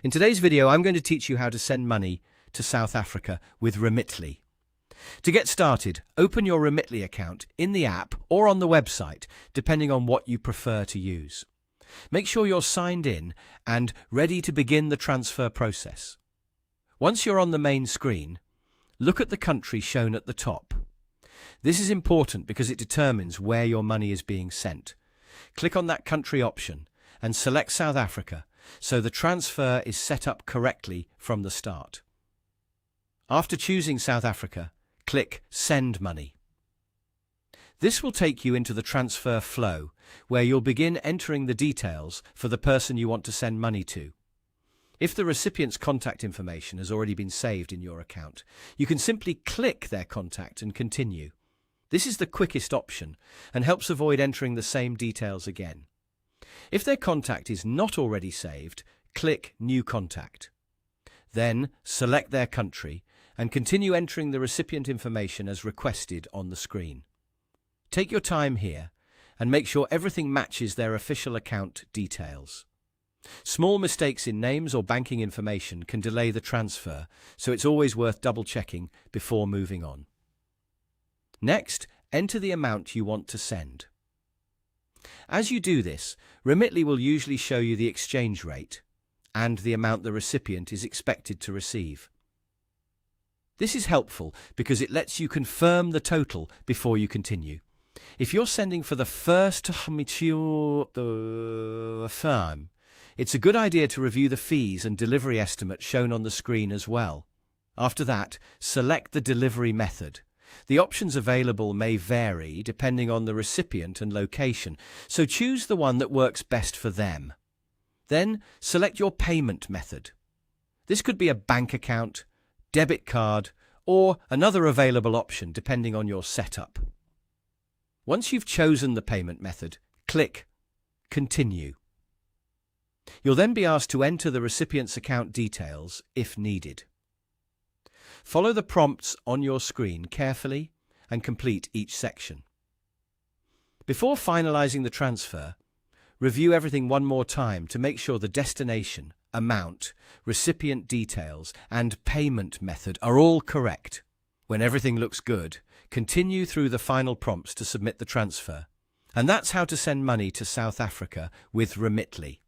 In today's video, I'm going to teach you how to send money to South Africa with Remitly. To get started, open your Remitly account in the app or on the website, depending on what you prefer to use. Make sure you're signed in and ready to begin the transfer process. Once you're on the main screen, look at the country shown at the top. This is important because it determines where your money is being sent. Click on that country option and select South Africa so the transfer is set up correctly from the start. After choosing South Africa, click Send Money. This will take you into the transfer flow, where you'll begin entering the details for the person you want to send money to. If the recipient's contact information has already been saved in your account, you can simply click their contact and continue. This is the quickest option and helps avoid entering the same details again. If their contact is not already saved, click New Contact. Then select their country and continue entering the recipient information as requested on the screen. Take your time here and make sure everything matches their official account details. Small mistakes in names or banking information can delay the transfer, so it's always worth double-checking before moving on. Next, enter the amount you want to send. As you do this, Remitly will usually show you the exchange rate and the amount the recipient is expected to receive. This is helpful because it lets you confirm the total before you continue. If you're sending for the first time, it's a good idea to review the fees and delivery estimate shown on the screen as well. After that, select the delivery method. The options available may vary depending on the recipient and location, so choose the one that works best for them. Then, select your payment method. This could be a bank account, debit card, or another available option depending on your setup. Once you've chosen the payment method, click Continue. You'll then be asked to enter the recipient's account details if needed. Follow the prompts on your screen carefully and complete each section. Before finalizing the transfer, review everything one more time to make sure the destination, amount, recipient details, and payment method are all correct. When everything looks good, continue through the final prompts to submit the transfer. And that's how to send money to South Africa with Remitly.